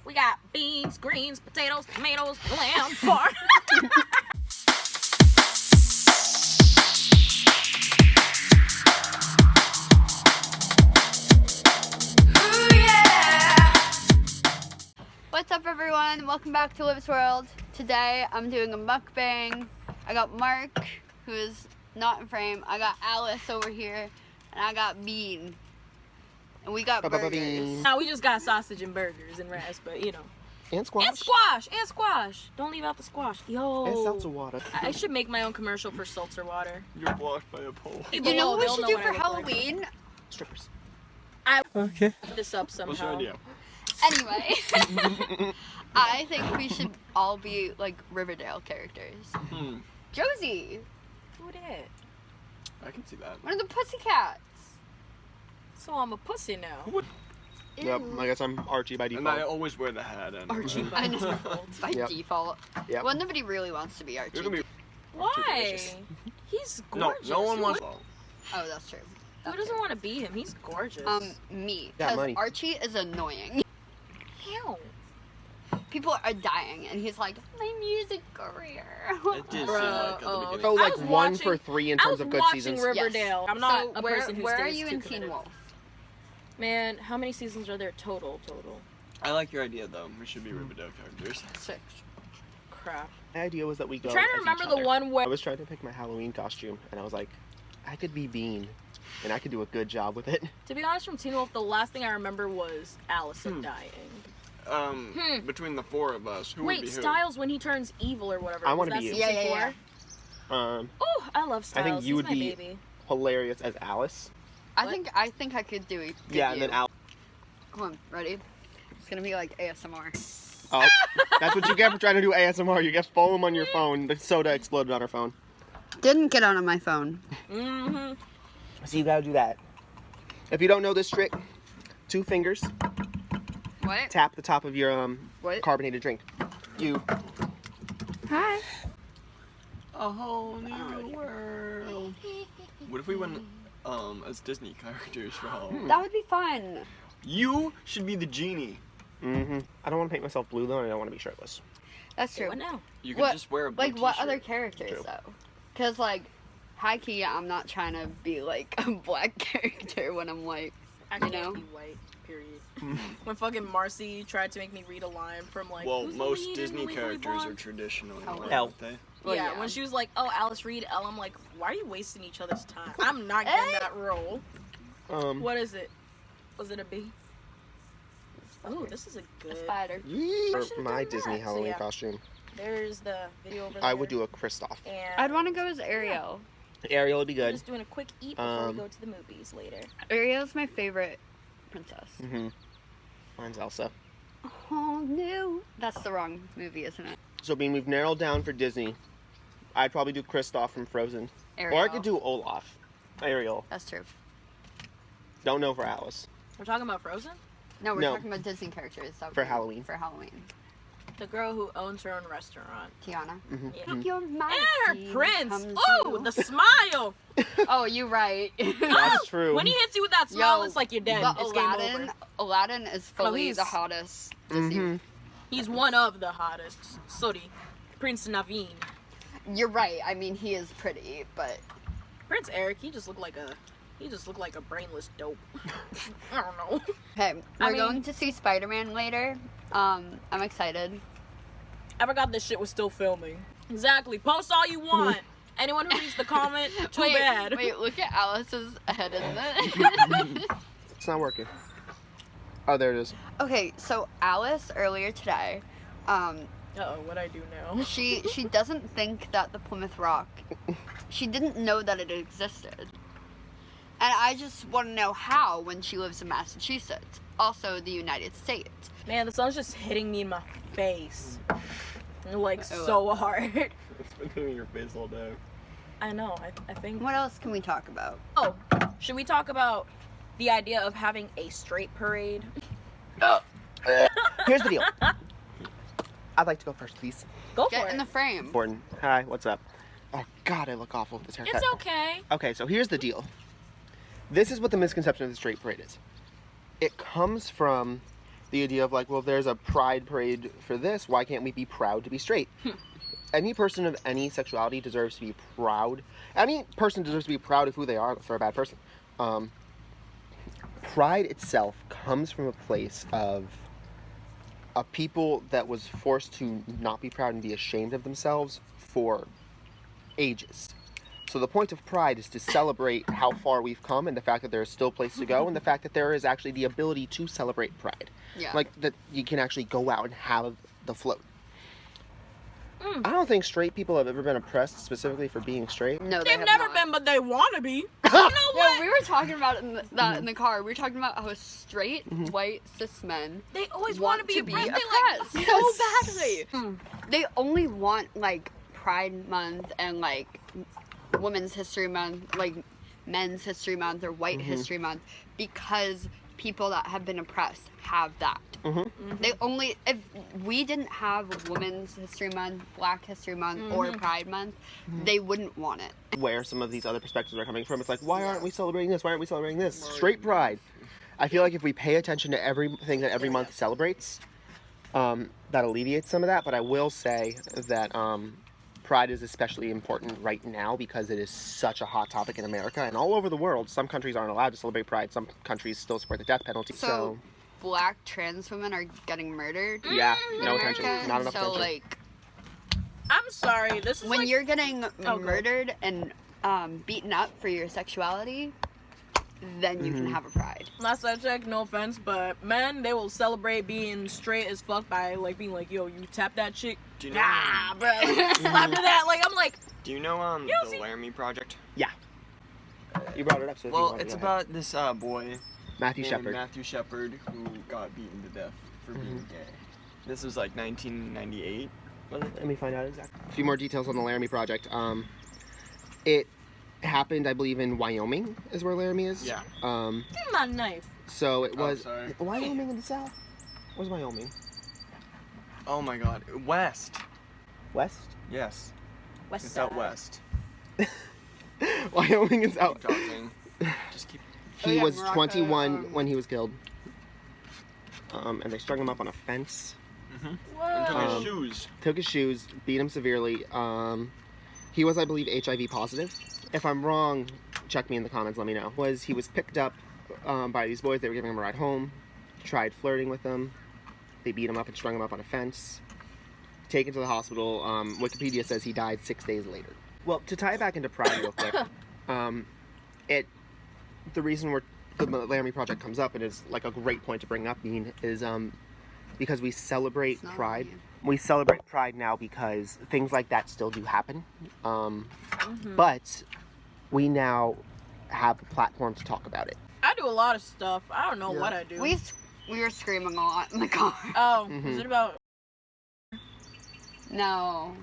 We got beans, greens, potatoes, tomatoes, lamb, pork. What's up, everyone? Welcome back to Liv's World. Today I'm doing a mukbang. I got Mark, who is not in frame. I got Alice over here, and I got Bean. And we got burgers. Now we just got sausage and burgers and rice, but you know. And squash. And squash. Don't leave out the squash. Yo. And seltzer water. I should make my own commercial for seltzer water. You're blocked by a pole. You know what we should do for Halloween? Strippers. Okay. This up somehow. What's your idea? Anyway, I think we should all be like Riverdale characters. Josie. Who did? I can see that. One of the Pussycats. So I'm a pussy now. Who would? Yep, I guess I'm Archie by default. And I always wear the hat. And Archie by default. By default. Yep. Well, nobody really wants to be Archie. You're gonna be Why? He's gorgeous. no one wants. Oh, that's true. Who doesn't want to be him? He's gorgeous. Me. Got Because money. Archie is annoying. Ew. People are dying, and he's like, my music career. It did seem like at the beginning. So I like was 1 watching- for 3 in I terms was of good watching seasons. Riverdale. I'm not a person who where stays are you too in Teen committed. Wolf? Man, how many seasons are there total? I like your idea though. We should be Riverdale characters. 6. Crap. My idea was that we go I'm trying to as remember each the other. one where I was trying to pick my Halloween costume, and I was like, I could be Bean, and I could do a good job with it. To be honest, from Teen Wolf, the last thing I remember was Allison dying. Between the 4 of us, who would Wait, be who? Styles when he turns evil or whatever. I was wanna that be you. season Yeah. 4? Oh, I love Styles. I think you He's would my be baby. hilarious as Alice. I think I could do it. Yeah, and then Alice. Come on, ready? It's gonna be like ASMR. Oh, that's what you get for trying to do ASMR. You get foam on your phone. The soda exploded on her phone. Didn't get on my phone. Mm-hmm. So you gotta do that. If you don't know this trick, 2 fingers, What? tap the top of your What? carbonated drink. You. Hi. A whole new world. What if we went as Disney characters for Halloween? That would be fun. You should be the genie. I don't want to paint myself blue though, and I don't want to be shirtless. That's Say true. what now? You could What- just wear a blue Like, what t-shirt. other characters, True. though? Because, like, high key, I'm not trying to be, like, a black character when I'm white. I You can't know? be white, period. When fucking Marcy tried to make me read a line from, like, Well, who's the most lead in Disney Legally characters are Blonde? traditionally Oh, white, Elle. aren't they? Well, yeah, yeah. when she was like, oh, Alice Reed, Elle, I'm like, why are you wasting each other's time? I'm not getting that role. What is it? Was it a B? Oh, this is a A good... spider. Or should've my done Disney that. So, Halloween yeah. costume. There's the video over there. I would do a Kristoff. And I'd want to go as Ariel. Ariel would be we're good. just doing a quick eat before we go to the movies later. Ariel's my favorite princess. Mine's Elsa. Oh, no. That's the wrong movie, isn't it? So being we've narrowed down for Disney, I'd probably do Kristoff from Frozen. Ariel. Or I could do Olaf. Ariel. That's true. Don't know for Alice. We're talking about Frozen? No, we're No. talking about Disney characters. That would For be Halloween. For Halloween. The girl who owns her own restaurant. Tiana. Yeah. Your mighty And her prince. comes Oh, you. the smile. Oh, you right. That's true. When he hits you with that smile, Yo, it's like you're dead. But It's game Aladdin, over. Aladdin is fully he's- the hottest Disney. He's one of the hottest. Sorry, Prince Naveen. You're right. I mean, he is pretty, but Prince Eric, he just looked like a brainless dope. I don't know. hey, we're I mean- going to see Spider-Man later. I'm excited. I forgot this shit was still filming. Exactly. Post all you want. Anyone who reads the comment, too bad. Wait, look at Alice's head in it. It's not working. Oh, there it is. Okay, so Alice earlier today, Uh-oh, what'd I do now? she doesn't think that the Plymouth Rock, she didn't know that it existed. And I just want to know how when she lives in Massachusetts, also the United States. Man, the sun's just hitting me in my face. Like, so hard. It's been hitting your face all day. I know, I think... What else can we talk about? Oh, should we talk about the idea of having a straight parade? Here's the deal. I'd like to go first, please. Go for Get it. in the frame. Gordon. Hi, what's up? Oh, God, I look awful with this haircut. It's okay. Okay, so here's the deal. This is what the misconception of the straight parade is. It comes from the idea of like, well, if there's a pride parade for this, why can't we be proud to be straight? Any person of any sexuality deserves to be proud. Any person deserves to be proud of who they are, unless they're a bad person. Pride itself comes from a place of a people that was forced to not be proud and be ashamed of themselves for ages. So the point of pride is to celebrate how far we've come and the fact that there is still a place to go and the fact that there is actually the ability to celebrate pride. Yeah. Like that you can actually go out and have the float. I don't think straight people have ever been oppressed specifically for being straight. No, They've have never not. been, but they want to be. You know what? Yeah, we were talking about it in the car. We were talking about how straight, white, cis men They always want to be oppressed. oppressed They, like, so badly. They only want, like, Pride Month and, like, Women's History Month, like, Men's History Month or White History Month because people that have been oppressed have that. They only, if we didn't have Women's History Month, Black History Month, or Pride Month, they wouldn't want it. Where some of these other perspectives are coming from, it's like, why aren't we celebrating this? Why aren't we celebrating this? Straight pride. I feel like if we pay attention to everything that every month celebrates, that alleviates some of that. But I will say that pride is especially important right now because it is such a hot topic in America and all over the world. Some countries aren't allowed to celebrate pride. Some countries still support the death penalty. So Black trans women are getting murdered. yeah, in no America, attention, not enough so attention. like I'm sorry. This is when like, you're getting go. murdered and beaten up for your sexuality, then you can have a pride. last I checked, no offense, but men, they will celebrate being straight as fuck by like being like, yo, you tap that chick. Do you know? Ah, bro. Slap to that. Like I'm like, Do you know You don't the see- Laramie Project? You brought it up, so if you Well, want to it's go ahead. about this boy Matthew named Shepard. Matthew Shepard who got beaten to death for being gay. This was like 1998. Was it? Let me find out exactly. A few more details on the Laramie Project. It happened, I believe, in Wyoming, is where Laramie is. Yeah. give him that knife. So it Oh, was sorry. Wyoming in the south. Where's Wyoming? Oh my God, west. West. Yes, West it's side. out west. Wyoming is out. Keep talking. Just keep. He yeah, was Morocco, 21 when he was killed. And they strung him up on a fence. And Whoa. took his Um, shoes. Took his shoes, beat him severely. He was, I believe, HIV positive. If I'm wrong, check me in the comments, let me know. He was picked up by these boys, they were giving him a ride home, tried flirting with him, they beat him up and strung him up on a fence, taken to the hospital. Wikipedia says he died 6 days later. Well, to tie it back into pride real quick, the reason the Laramie Project comes up, and it's like a great point to bring up, Bean, is because we celebrate It's not pride. on you. We celebrate pride now because things like that still do happen. But we now have a platform to talk about it. I do a lot of stuff. I don't know Yeah. what I do. We were screaming a lot in the car. Oh, is it about? No.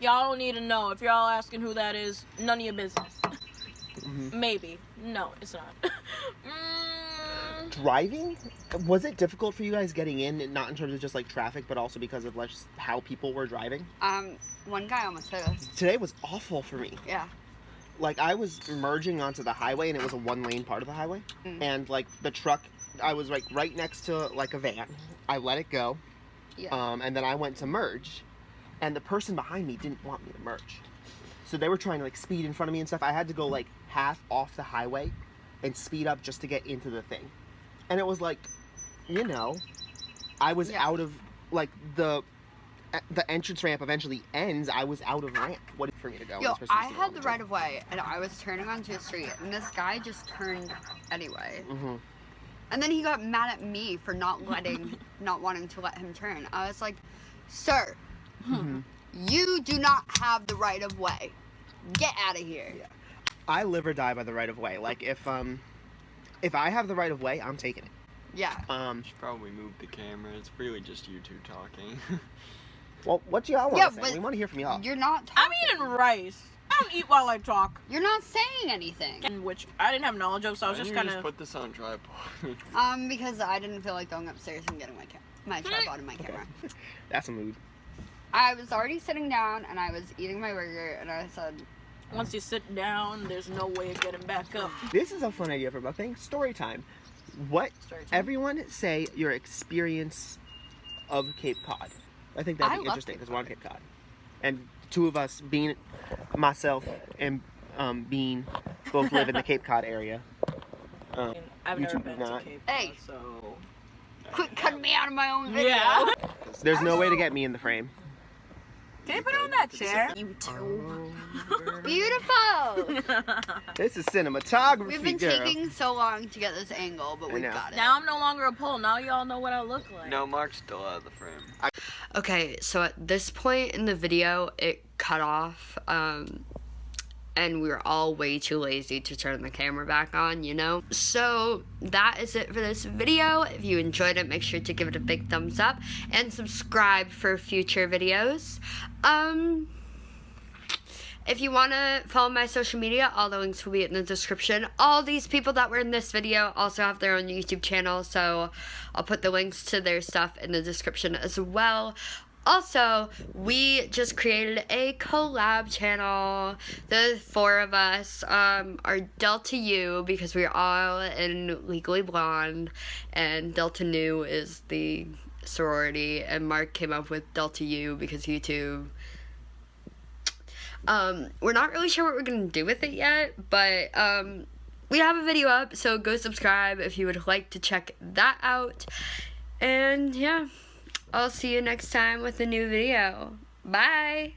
Y'all don't need to know. If y'all asking who that is, none of your business. Maybe. No, it's not. Driving? Was it difficult for you guys getting in, not in terms of just like traffic, but also because of like just how people were driving? One guy almost hit us. Today was awful for me. Yeah. Like I was merging onto the highway and it was a one-lane part of the highway. And like the truck, I was like right next to like a van. I let it go. Yeah. And then I went to merge. And the person behind me didn't want me to merge. So they were trying to like speed in front of me and stuff. I had to go like half off the highway and speed up just to get into the thing. And it was like, you know, I was Yeah. out of like the entrance ramp eventually ends. I was out of ramp. What for me to go? Yo, This person I was had the going right of way, and I was turning onto a street, and this guy just turned anyway. And then he got mad at me for not wanting to let him turn. I was like, sir, you do not have the right of way. Get out of here. Yeah. I live or die by the right of way. Like if I have the right of way, I'm taking it. Yeah. You should probably move the camera. It's really just you two talking. Well, what do y'all want Yeah, to say? but We want to hear from y'all. You're not I'm talking. eating rice. I don't eat while I talk. You're not saying anything. And which I didn't have knowledge of, so I was Why just don't you kind of. put this on tripod. Because I didn't feel like going upstairs and getting my tripod and my camera. That's a mood. I was already sitting down, and I was eating my burger, and I said, Once you sit down, there's no way of getting back up. This is a fun idea for Muckbang. Story time. What? Story time. Everyone say your experience of Cape Cod. I think that'd I be love interesting Cape because we're on Cape Cod. And two of us, Bean, myself, and Bean, both live in the Cape Cod area. I've you never two do been not. to Cape Cod, Hey. so... Quit cutting me out of my own video. Yeah. There's no way to get me in the frame. Can you put it on that chair? You too. Beautiful. This is cinematography, We've been girl. taking so long to get this angle, but we know. got it. Now I'm no longer a pole. Now y'all know what I look like. No, Mark's still out of the frame. Okay, so at this point in the video, it cut off, and we were all way too lazy to turn the camera back on, you know? So that is it for this video. If you enjoyed it, make sure to give it a big thumbs up and subscribe for future videos. If you want to follow my social media, all the links will be in the description. All these people that were in this video also have their own YouTube channel, so I'll put the links to their stuff in the description as well. Also, we just created a collab channel. The four of us are Delta U because we're all in Legally Blonde, and Delta Nu is the sorority, and Mark came up with Delta U because YouTube. We're not really sure what we're gonna do with it yet, but we have a video up, so go subscribe if you would like to check that out. And yeah, I'll see you next time with a new video. Bye!